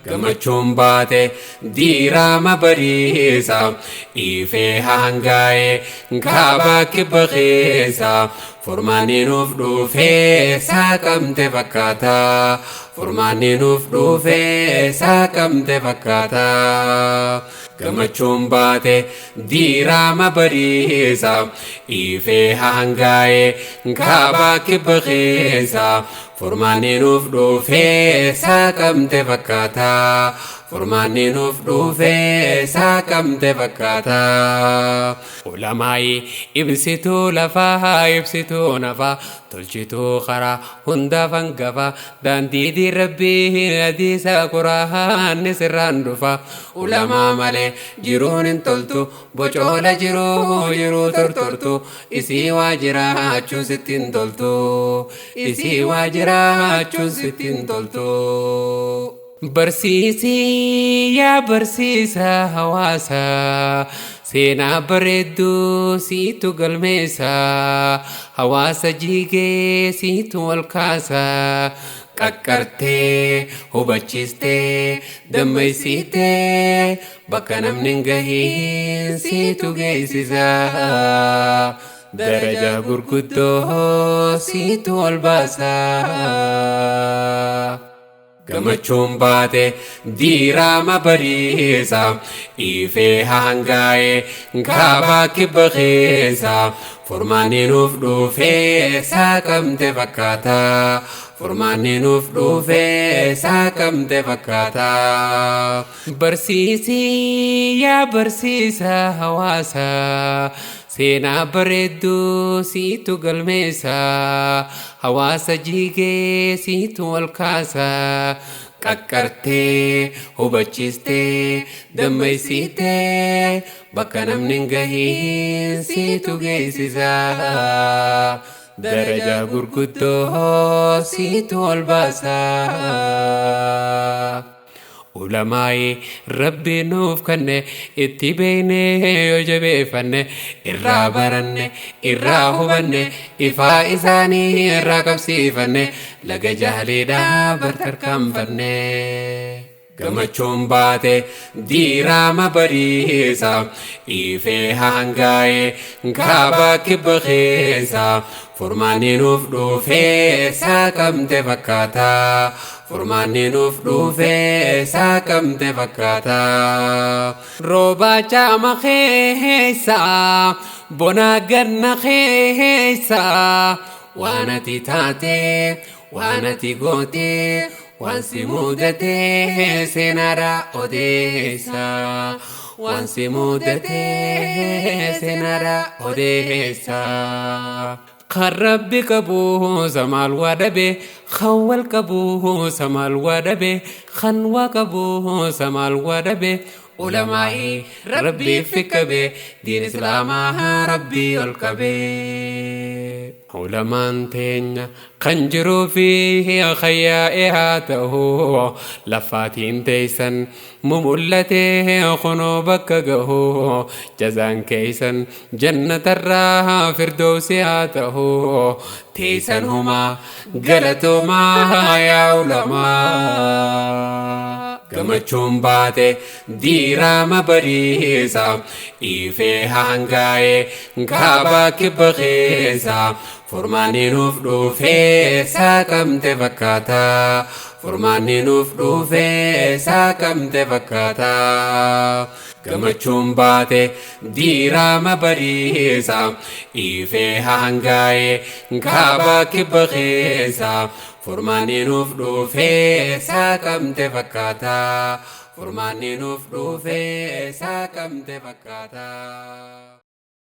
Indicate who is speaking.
Speaker 1: Gammachuun baate diiraama bariisa ifee hangaa'e kaaba kibba keessa furmaanni nuuf dhufee saaqamte fakkaata furmaanni nuuf dhufee saaqamte fakkaata. Gammachuun baate diiraama bariisa ifee hangaa'e kaaba kibba keessa furmaanni nuuf dhufee saaqamte fakkaata furmaanni nuuf dhufee saaqamte fakkaata. Ulamaa'i ibsituu lafaa ibsituu nafaa tolchituu karaa hundaaf hangafa daandii rabbii hadiisa quraanni sirraan dhufa. Ulamaa malee jiruun hin toltu bocoola jiruu tortortu isii waa jiraachuun sitti hin toltu isii waa jiraachuun sitti hin toltu. Barsiisii yaa barsiisa hawaasa seenaa bareedduu siitu galmeessa hawaasa jigee siitu wal kaasa qaqqartee hubachiistee dammaysitee bakka namni hin gahiin siitu geessisa darajaa gurguddoo siitu ol baasa. Gammachuun baate diiraama bariisa ifee hangaa'e kaaba kibba keessa furmaanni nuuf dhufee saaqamte fakkaata furmaanni nuuf dhufee saaqamte fakkaata. Barsiisii yaa barsiisa hawaasa seenaa bareedduu siitu galmeessa hawaasa jigee siitu wal kaasa qaqqartee hubachiistee dammaysitee bakka namni hin gahiin siitu geessisa darajaa gurguddoo siitu ol baasa. Ulamaa'i rabbi nuuf kanne itti beekne yoo jabeeffanne irraa baranne irraa hubanne ifaa isaanii irraa qabsiifanne laga jaaliidhaa bartarkaanfanne. Gammachuun baate diiraama bariisa ifee hangaa'e kaaba kibba keessa furmaanni nuuf dhufee saaqamte fakkaata furmaanni nuuf dhufee saaqamte fakkaata. Rooba caama keessa bona ganna keessa waan ati taate waan ati goote waan si mudate seenaadha odeessa waan si mudate seenaadha odeessa. Kan rabbi qabu samaal waa dhabe kan wal qabu samaal waa dhabe kan waa qabu samaal waa dhabe. Ulamaa'i rabbiif qabe diin islaamaa rabbii ol qabe. Ulamaan teenya kan jiruu fi khayyaa'ee haa ta'u lafaatiin teessan mumullatee kunoo bakka gahu jazaan keeysan jannatarraa firdowsi haa ta'u teessan humaa galatoomaa yaa ulamaa. Gammachuun baate diiraama bariisa ifee hangaa'e kaaba kibba keessa furmaanni nuuf dhufee saaqamte fakkaata furmaanni nuuf dhufee saaqamte fakkaata. Gammachuun baate diiraama bariisa ifee hangaa'e kaaba kibba keessa furmaanni nuuf dhufee saaqamte fakkaata furmaanni nuuf dhufee saaqamte fakkaata.